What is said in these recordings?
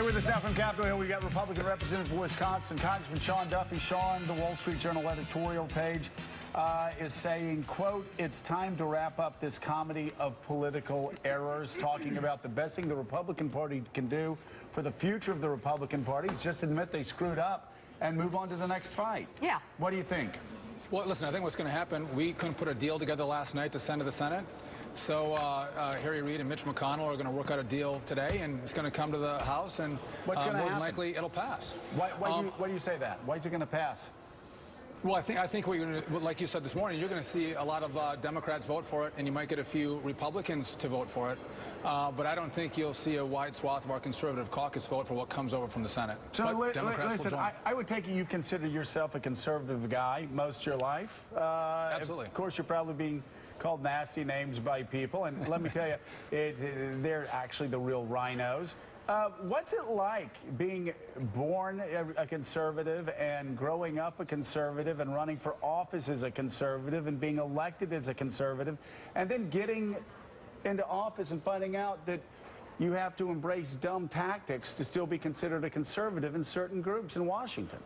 Hey, with us now from Capitol Hill, we got Republican Representative for Wisconsin, Congressman Sean Duffy. Sean, the Wall Street Journal editorial page is saying, quote, "It's time to wrap up this comedy of political errors," talking about the best thing the Republican Party can do for the future of the Republican Party is just admit they screwed up and move on to the next fight. Yeah. What do you think? Well, listen, I think what's going to happen, we couldn't put a deal together last night to send to the Senate. So Harry Reid and Mitch McConnell are going to work out a deal today, and it's going to come to the House, and more than likely it'll pass. Why do you say that? Why is it going to pass? Well, I think what you're going to, like you said this morning, you're going to see a lot of Democrats vote for it, and you might get a few Republicans to vote for it. But I don't think you'll see a wide swath of our conservative caucus vote for what comes over from the Senate. So listen, I would take it you consider yourself a conservative guy most of your life. Absolutely. Of course, you're probably being called nasty names by people, and let me tell you, they're actually the real rhinos. What's it like being born a conservative and growing up a conservative and running for office as a conservative and being elected as a conservative and then getting into office and finding out that you have to embrace dumb tactics to still be considered a conservative in certain groups in Washington?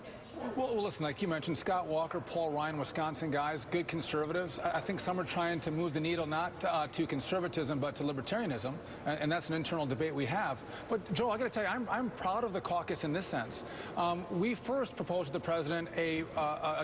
Well, listen, like you mentioned, Scott Walker, Paul Ryan, Wisconsin guys, good conservatives. I think some are trying to move the needle not to conservatism, but to libertarianism, and that's an internal debate we have. But, Joe, I got to tell you, I'm proud of the caucus in this sense. We first proposed to the president a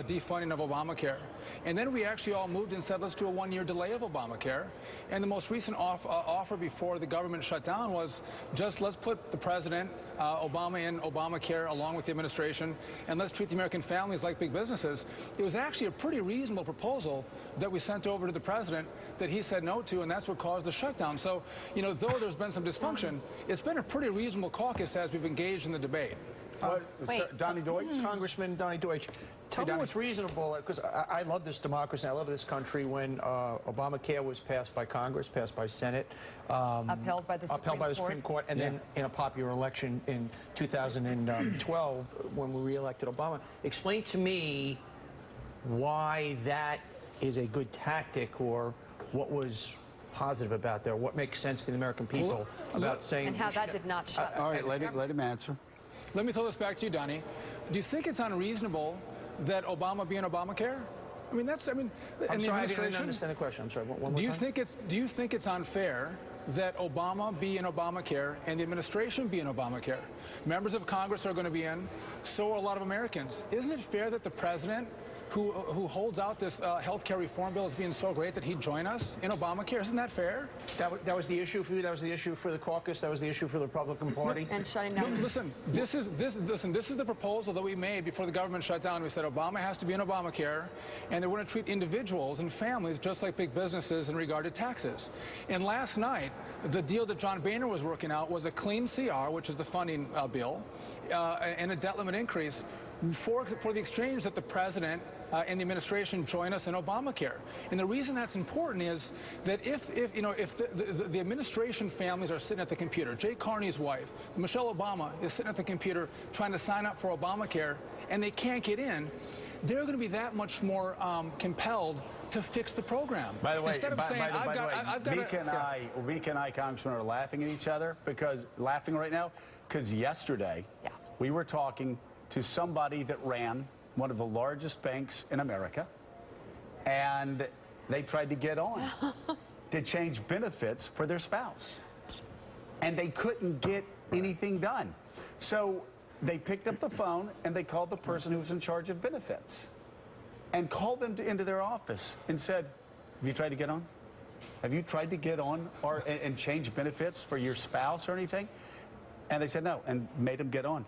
defunding of Obamacare, and then we actually all moved and said, let's do a one-year delay of Obamacare. And the most recent offer before the government shut down was just let's put the president, Obama, in Obamacare along with the administration, and let's treat the American families like big businesses. It was actually a pretty reasonable proposal that we sent over to the president that he said no to, and that's what caused the shutdown. So, you know, though there's been some dysfunction, it's been a pretty reasonable caucus as we've engaged in the debate. Donnie Deutsch? Congressman Donnie Deutsch, tell me what's reasonable, because I love this democracy, I love this country. When Obamacare was passed by Congress, passed by Senate, upheld by the Supreme Court, and then in a popular election in 2012 when we re-elected Obama. Explain to me why that is a good tactic, or what was positive about there, what makes sense to the American people about saying... And how that did not shut all right, let him answer. Let me throw this back to you, Donnie. Do you think it's unreasonable that Obama be in Obamacare? I mean, that's, I'm sorry, I didn't understand the question. I'm sorry, one more time? Do you think it's unfair that Obama be in Obamacare and the administration be in Obamacare? Members of Congress are going to be in, so are a lot of Americans. Isn't it fair that the president, who holds out this health care reform bill as being so great, that he'd join us in Obamacare? Isn't that fair? That was the issue for you? That was the issue for the caucus? That was the issue for the Republican Party? And shutting down. Listen, this is the proposal that we made before the government shut down. We said Obama has to be in Obamacare, and they want to treat individuals and families just like big businesses in regard to taxes. And last night, the deal that John Boehner was working out was a clean CR, which is the funding bill, and a debt limit increase for the exchange that the president and the administration join us in Obamacare. And the reason that's important is that if the administration families are sitting at the computer, Jay Carney's wife, Michelle Obama, is sitting at the computer trying to sign up for Obamacare, and they can't get in, they're going to be that much more compelled to fix the program. By the way, instead of saying, Mica and I, Congressman, are laughing at each other, laughing right now, because yesterday we were talking to somebody that ran one of the largest banks in America, and they tried to get on to change benefits for their spouse, and they couldn't get anything done. So they picked up the phone and they called the person who was in charge of benefits and called them into their office and said, have you tried to get on? Have you tried to get on and change benefits for your spouse or anything? And they said no, and made them get on.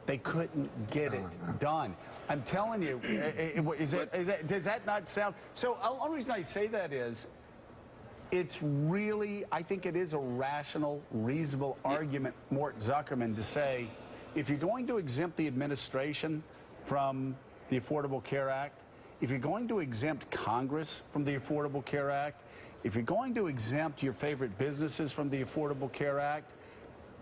They couldn't get it done. I'm telling you, does that not sound... So the only reason I say that is, it's really, I think it is a rational, reasonable argument, Mort Zuckerman, to say, if you're going to exempt the administration from the Affordable Care Act, if you're going to exempt Congress from the Affordable Care Act, if you're going to exempt your favorite businesses from the Affordable Care Act,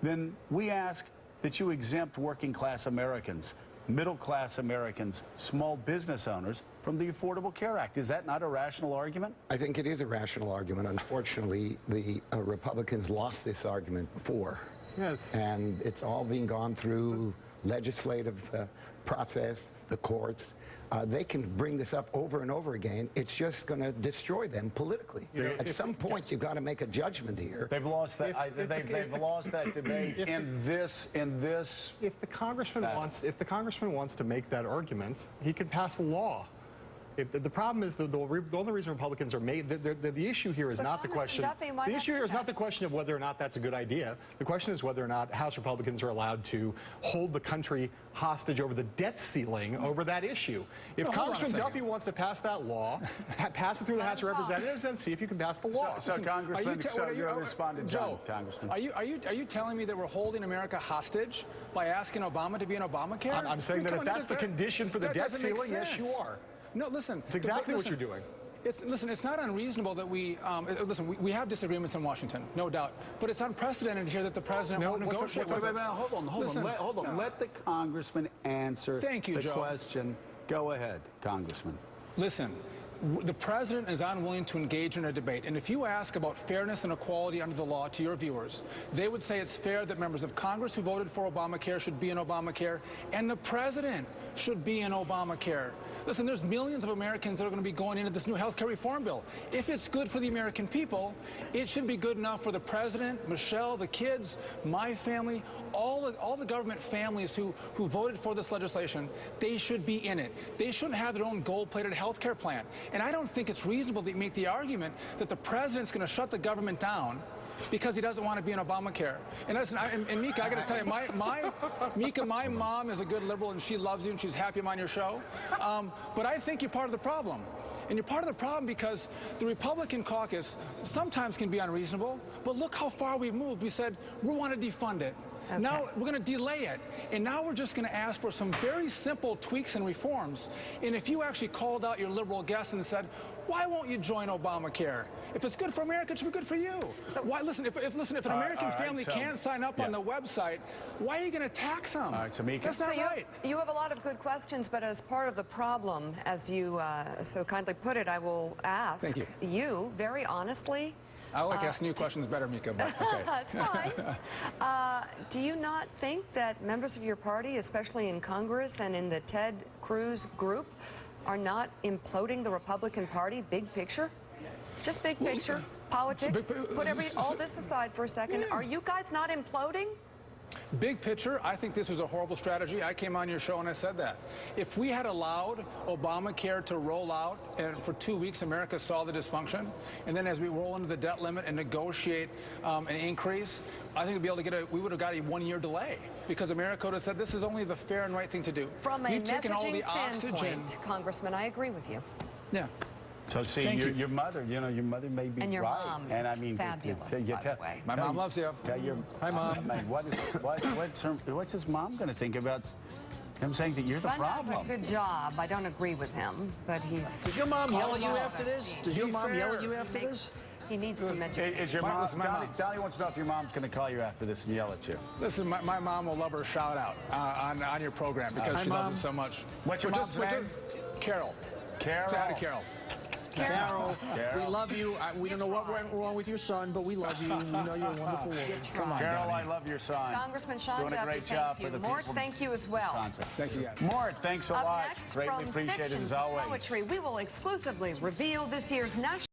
then we ask that you exempt working-class Americans, middle-class Americans, small business owners from the Affordable Care Act. Is that not a rational argument? I think it is a rational argument. Unfortunately, the Republicans lost this argument before. Yes. And it's all being gone through legislative process, the courts. They can bring this up over and over again. It's just going to destroy them politically. At some point, you've got to make a judgment here. They've lost that. They've lost that debate in this. If the congressman wants to make that argument, he could pass a law. If the problem is the only reason Republicans are made the issue here is not the question. The issue here is not the question of whether or not that's a good idea. The question is whether or not House Republicans are allowed to hold the country hostage over the debt ceiling over that issue. If Congressman Duffy wants to pass that law, pass it through the House of Representatives and see if you can pass the law. So Congressman, you responded, John, Congressman. Are you telling me that we're holding America hostage by asking Obama to be in Obamacare? I'm saying that if that's the condition for the debt ceiling, yes, you are. No, listen. It's exactly what you're doing. It's not unreasonable that we have disagreements in Washington, no doubt, but it's unprecedented here that the president won't negotiate with us. Hold on. Let the congressman answer the question. Go ahead, Congressman. Listen. The president is unwilling to engage in a debate. And if you ask about fairness and equality under the law to your viewers, they would say it's fair that members of Congress who voted for Obamacare should be in Obamacare, and the president should be in Obamacare. Listen, there's millions of Americans that are going to be going into this new health care reform bill. If it's good for the American people, it should be good enough for the president, Michelle, the kids, my family, all the government families who voted for this legislation. They should be in it. They shouldn't have their own gold-plated health care plan. And I don't think it's reasonable to make the argument that the president's going to shut the government down because he doesn't want to be in Obamacare. And listen, and Mica, I got to tell you, Mica, my mom is a good liberal, and she loves you, and she's happy I'm on your show. But I think you're part of the problem. And you're part of the problem because the Republican caucus sometimes can be unreasonable, but look how far we've moved. We said, we want to defund it. Okay. Now we're going to delay it. And now we're just going to ask for some very simple tweaks and reforms. And if you actually called out your liberal guests and said, why won't you join Obamacare? If it's good for America, it should be good for you. So why, listen, if an American family can't sign up on the website, why are you going to tax them? All right, so Mica. That's not right. You have a lot of good questions, but as part of the problem, as you so kindly put it, I will ask you very honestly. I like asking you questions better, Mica, but okay. That's fine. Do you not think that members of your party, especially in Congress and in the Ted Cruz group, are not imploding the Republican Party, big picture? Just big picture, politics, put all this aside for a second. Are you guys not imploding? Big picture, I think this was a horrible strategy. I came on your show and I said that. If we had allowed Obamacare to roll out and for 2 weeks America saw the dysfunction, and then as we roll into the debt limit and negotiate an increase, I think we would have got a 1-year delay because America would have said this is only the fair and right thing to do. From a messaging standpoint, Congressman, I agree with you. Yeah. So see, your mother, your mother may be and your right. mom and I mean, fabulous, by the way. My mom loves you. Hi, Mom. What's his mom going to think about him saying that you're the problem? Son does a good job. I don't agree with him, but he's... Does your mom yell at you after this? Does your mom yell at you after this? He needs some education. Is your mom, Donnie wants to know if your mom's going to call you after this and yell at you. Listen, my mom will love her shout out on your program because she loves it so much. What's your mom's name? Carol. Carol. Say hi to Carol. Carol, we love you. We don't know what went wrong with your son, but we love you. We know you're a wonderful woman. Come on, Carol, I love your son. Congressman Sean Duffy, doing a great job for the people. Mort, thank you as well. Thank you, guys. Mort, thanks a lot. Next, Greatly appreciated as always. Poetry, we will exclusively reveal this year's national